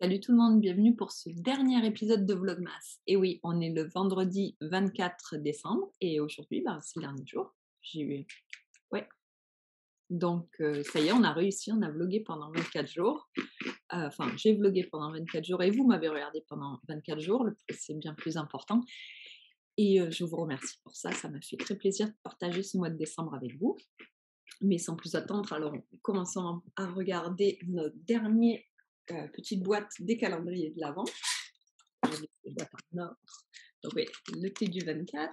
Salut tout le monde, bienvenue pour ce dernier épisode de Vlogmas. Et oui, on est le vendredi 24 décembre et aujourd'hui, c'est le dernier jour. J'ai eu... Ouais. Donc, ça y est, on a réussi, on a vlogué pendant 24 jours. Enfin, j'ai vlogué pendant 24 jours et vous m'avez regardé pendant 24 jours. C'est bien plus important. Et je vous remercie pour ça. Ça m'a fait très plaisir de partager ce mois de décembre avec vous. Mais sans plus attendre, alors commençons à regarder notre dernière petite boîte des calendriers de l'Avent. Les boîtes en ordre. Donc oui, le thé du 24.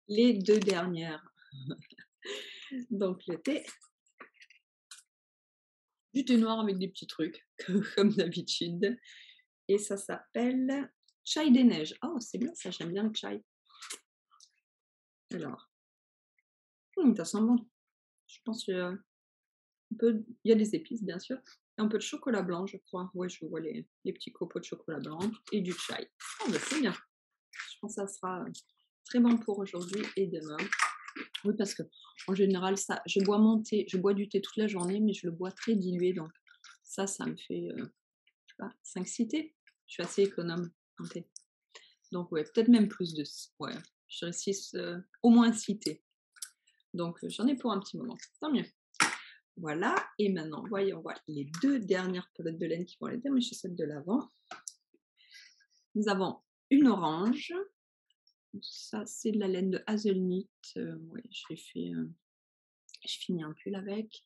Les deux dernières. Donc le thé. Du thé noir avec des petits trucs, comme d'habitude. Et ça s'appelle Chai des neiges. Oh, c'est bien ça, j'aime bien le chai. Alors, ça sent bon. Je pense qu'il y a des épices, bien sûr. Un peu de chocolat blanc, je crois. Ouais, je vois les petits copeaux de chocolat blanc et du chai. Oh, c'est bien. Je pense que ça sera très bon pour aujourd'hui et demain. Oui, parce que en général, ça, je bois mon thé, je bois du thé toute la journée, mais je le bois très dilué. Donc, ça me fait, je sais pas, 5-6 thés. Je suis assez économe en thé. Donc, ouais, peut-être même plus de, ouais, je dirais 6, au moins 6 thés. Donc, j'en ai pour un petit moment. Tant mieux. Voilà. Et maintenant, voyons voir les deux dernières pelotes de laine qui vont aller dans mes chaussettes de l'avant. Nous avons une orange. Ça, c'est de la laine de Hazelnut. Ouais, je finis un pull avec.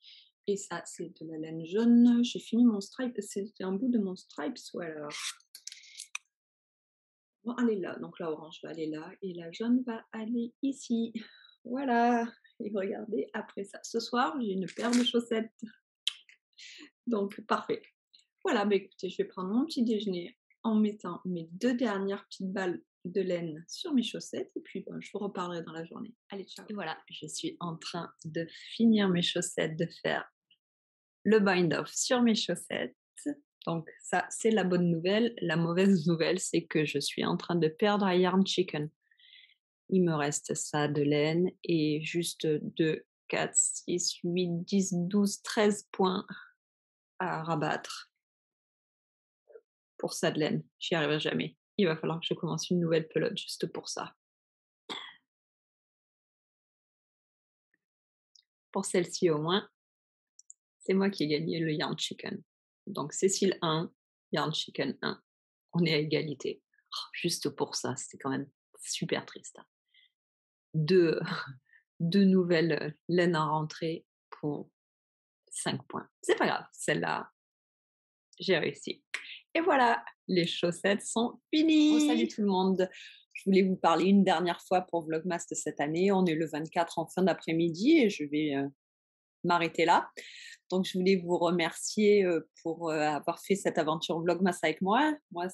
Et ça, c'est de la laine jaune. J'ai fini mon stripe. C'était un bout de mon stripe sweater. Bon, aller là. Donc la orange va aller là. Et la jaune va aller ici. Voilà. Et regardez, après ça, ce soir, j'ai une paire de chaussettes. Donc, parfait. Voilà, écoutez, je vais prendre mon petit déjeuner en mettant mes deux dernières petites balles de laine sur mes chaussettes et puis je vous reparlerai dans la journée. Allez, ciao. Et voilà, je suis en train de finir mes chaussettes, de faire le bind-off sur mes chaussettes. Donc ça, c'est la bonne nouvelle. La mauvaise nouvelle, c'est que je suis en train de perdre à Yarn Chicken. Il me reste ça de laine et juste 2, 4, 6, 8, 10, 12, 13 points à rabattre pour ça de laine. J'y arriverai jamais. Il va falloir que je commence une nouvelle pelote juste pour ça. Pour celle-ci au moins, c'est moi qui ai gagné le Yarn Chicken. Donc Cécile 1, Yarn Chicken 1. On est à égalité. Oh, juste pour ça, c'était quand même super triste. Deux, deux nouvelles laines à rentrer pour 5 points. C'est pas grave, celle-là, j'ai réussi. Et voilà, les chaussettes sont finies. Oh, salut tout le monde. Je voulais vous parler une dernière fois pour Vlogmas de cette année. On est le 24 en fin d'après-midi et je vais m'arrêter là. Donc, je voulais vous remercier pour avoir fait cette aventure Vlogmas avec moi. Moi,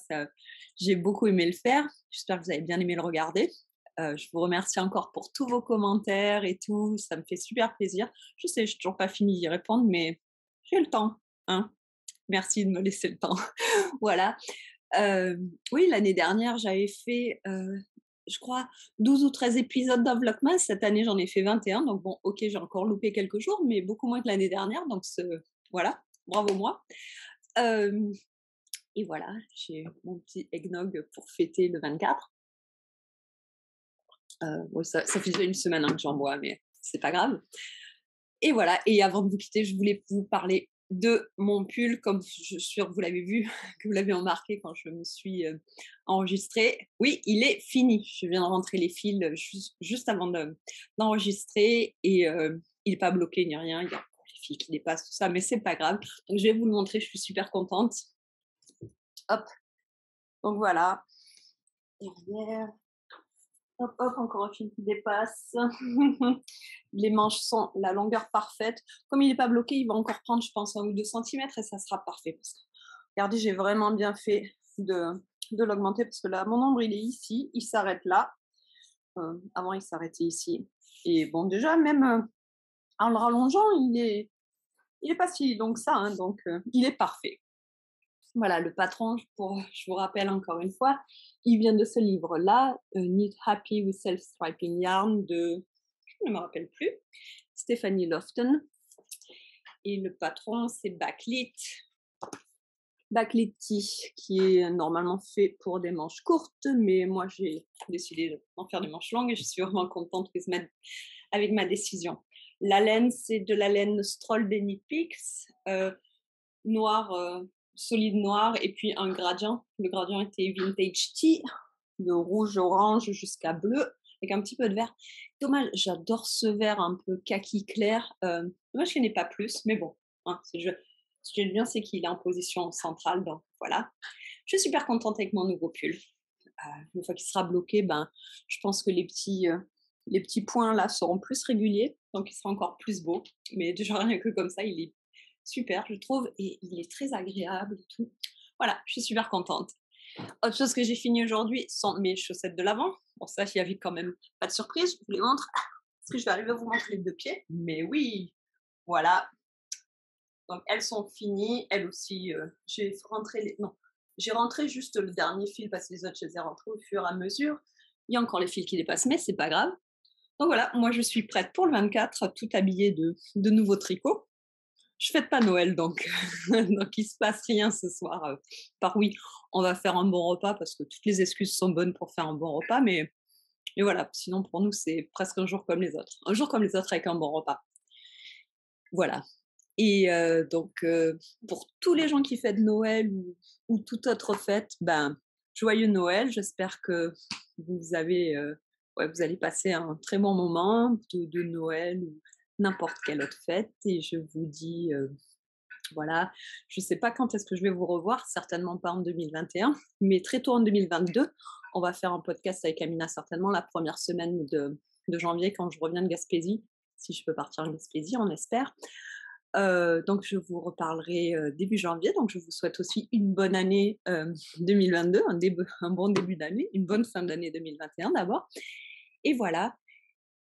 j'ai beaucoup aimé le faire. J'espère que vous avez bien aimé le regarder. Je vous remercie encore pour tous vos commentaires et tout. Ça me fait super plaisir. Je sais, je n'ai toujours pas fini d'y répondre, mais j'ai le temps. Hein. Merci de me laisser le temps. Voilà. Oui, l'année dernière, j'avais fait, je crois, 12 ou 13 épisodes d'un Vlogmas. Cette année, j'en ai fait 21. Donc, bon, ok, j'ai encore loupé quelques jours, mais beaucoup moins que l'année dernière. Donc, voilà, bravo moi. Et voilà, j'ai mon petit eggnog pour fêter le 24. Bon, ça faisait une semaine que j'en bois, mais c'est pas grave. Et voilà, et avant de vous quitter, je voulais vous parler de mon pull, comme je suis sûre que vous l'avez vu, que vous l'avez remarqué quand je me suis enregistrée. Oui, il est fini. Je viens de rentrer les fils juste avant d'enregistrer et il n'est pas bloqué ni rien. Il y a encore les fils qui dépassent, tout ça, mais c'est pas grave. Donc, je vais vous le montrer. Je suis super contente. Hop. Donc voilà. Derrière. Hop, hop, encore un fil qui dépasse. Les manches sont la longueur parfaite. Comme il n'est pas bloqué, il va encore prendre, je pense, 1 ou 2 centimètres et ça sera parfait. Regardez, j'ai vraiment bien fait de l'augmenter parce que là, mon nombre, il est ici, il s'arrête là. Avant, il s'arrêtait ici. Et bon, déjà, même en le rallongeant, il est pas si long que ça, hein, donc il est parfait. Voilà, le patron, je vous rappelle encore une fois, il vient de ce livre-là, Knit Happy with Self-Striping Yarn de, je ne me rappelle plus, Stephanie Lofton. Et le patron, c'est Backlit Tee, qui est normalement fait pour des manches courtes, mais moi j'ai décidé d'en faire des manches longues et je suis vraiment contente avec ma décision. La laine, c'est de la laine Stroll des Knit Picks, noir, solide noir, et puis un gradient. Le gradient était Vintage Tea, de rouge-orange jusqu'à bleu, avec un petit peu de vert. Dommage, j'adore ce vert un peu kaki clair. Dommage qu'il n'y en ait pas plus, mais bon, hein, ce que j'aime bien, c'est qu'il est en position centrale, donc voilà. Je suis super contente avec mon nouveau pull. Une fois qu'il sera bloqué, ben, je pense que les petits points là seront plus réguliers, donc il sera encore plus beau. Mais déjà rien que comme ça, il est super, je trouve, et il est très agréable et tout. Voilà, je suis super contente. Autre chose que j'ai fini aujourd'hui sont mes chaussettes de l'avant. Bon, ça, il y avait quand même pas de surprise, je vous les montre. Est-ce que je vais arriver à vous montrer les deux pieds? Mais oui, voilà. Donc, elles sont finies. Elles aussi, j'ai rentré juste le dernier fil parce que les autres, je les ai rentrés au fur et à mesure. Il y a encore les fils qui dépassent, mais c'est pas grave. Donc voilà, moi, je suis prête pour le 24, tout habillée de nouveaux tricots. Je fête pas Noël, donc, donc il se passe rien ce soir. Par oui, on va faire un bon repas parce que toutes les excuses sont bonnes pour faire un bon repas, mais voilà, sinon pour nous, c'est presque un jour comme les autres. Un jour comme les autres avec un bon repas. Voilà. Et donc, pour tous les gens qui fêtent Noël ou toute autre fête, ben, joyeux Noël. J'espère que vous avez, vous allez passer un très bon moment de Noël ou n'importe quelle autre fête. Et je vous dis, voilà, je ne sais pas quand est-ce que je vais vous revoir, certainement pas en 2021, mais très tôt en 2022. On va faire un podcast avec Amina, certainement la première semaine de janvier quand je reviens de Gaspésie, si je peux partir en Gaspésie, on espère. Donc je vous reparlerai début janvier. Donc je vous souhaite aussi une bonne année 2022, un bon début d'année, une bonne fin d'année 2021 d'abord. Et voilà.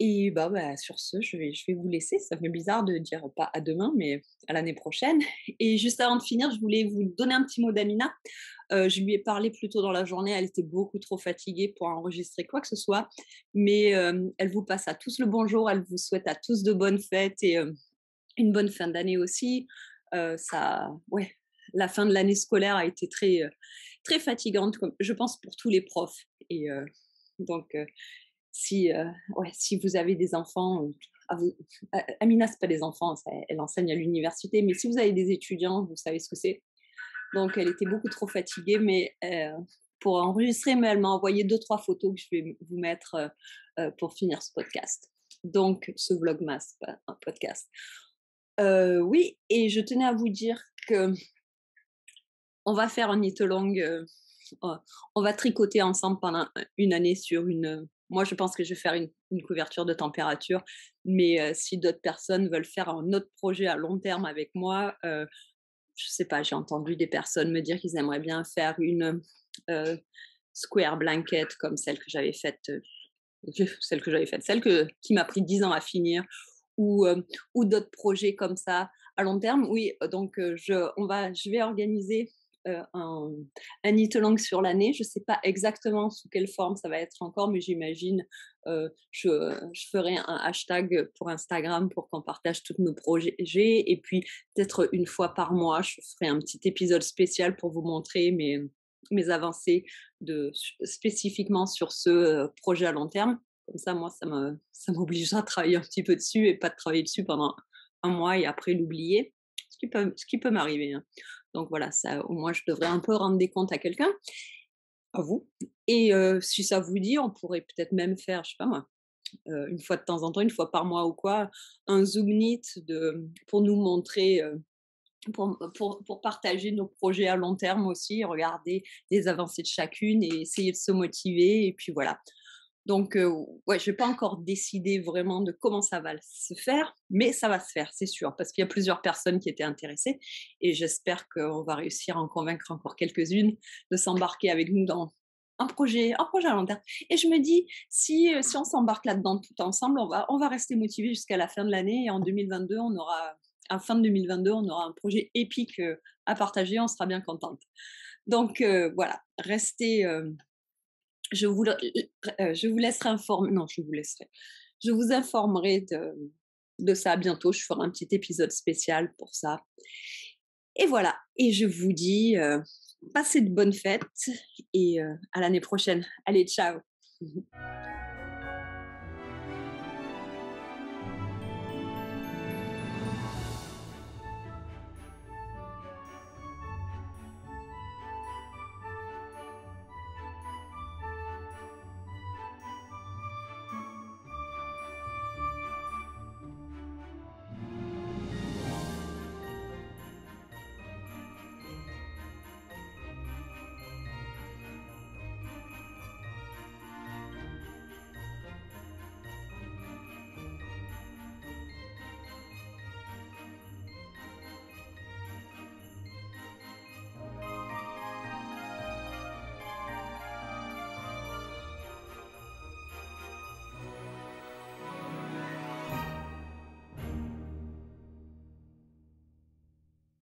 Et bah, sur ce, je vais vous laisser. Ça fait bizarre de dire pas à demain, mais à l'année prochaine. Et juste avant de finir, je voulais vous donner un petit mot d'Amina. Je lui ai parlé plus tôt dans la journée. Elle était beaucoup trop fatiguée pour enregistrer quoi que ce soit. Mais elle vous passe à tous le bonjour. Elle vous souhaite à tous de bonnes fêtes et une bonne fin d'année aussi. Ouais, la fin de l'année scolaire a été très fatigante, je pense, pour tous les profs. Et donc, si vous avez des enfants, Amina, c'est pas des enfants, elle enseigne à l'université, mais si vous avez des étudiants, vous savez ce que c'est. Donc, elle était beaucoup trop fatiguée, mais pour enregistrer, mais elle m'a envoyé 2-3 photos que je vais vous mettre pour finir ce podcast. Donc, ce vlogmas, pas un podcast. Oui, et je tenais à vous dire que on va faire un knit-along, on va tricoter ensemble pendant une année sur moi je pense que je vais faire une couverture de température, mais si d'autres personnes veulent faire un autre projet à long terme avec moi, je sais pas, j'ai entendu des personnes me dire qu'ils aimeraient bien faire une square blanket comme celle qui m'a pris 10 ans à finir, ou, ou d'autres projets comme ça à long terme. Oui, donc je vais organiser un knit-along sur l'année. Je ne sais pas exactement sous quelle forme ça va être encore, mais j'imagine je ferai un hashtag pour Instagram pour qu'on partage tous nos projets. Et puis, peut-être une fois par mois, je ferai un petit épisode spécial pour vous montrer mes avancées spécifiquement sur ce projet à long terme. Comme ça, moi, ça m'obligera à travailler un petit peu dessus et pas de travailler dessus pendant un mois et après l'oublier, ce qui peut m'arriver. Hein. Donc voilà, ça, au moins, je devrais un peu rendre des comptes à quelqu'un, à vous. Et si ça vous dit, on pourrait peut-être même faire, je sais pas moi, une fois de temps en temps, une fois par mois ou quoi, un Zoom Meet pour nous montrer, pour partager nos projets à long terme aussi, regarder les avancées de chacune et essayer de se motiver. Et puis voilà. Donc, ouais, je vais pas encore décider vraiment de comment ça va se faire, mais ça va se faire, c'est sûr, parce qu'il y a plusieurs personnes qui étaient intéressées et j'espère qu'on va réussir à en convaincre encore quelques-unes de s'embarquer avec nous dans un projet à long terme. Et je me dis, si on s'embarque là-dedans tout ensemble, on va rester motivés jusqu'à la fin de l'année et en 2022, on aura à fin de 2022, on aura un projet épique à partager, on sera bien contente. Donc voilà, restez, je vous, je vous laisserai informer, non, je vous laisserai, je vous informerai de ça bientôt. Je ferai un petit épisode spécial pour ça. Et voilà, et je vous dis, passez de bonnes fêtes et à l'année prochaine. Allez, ciao.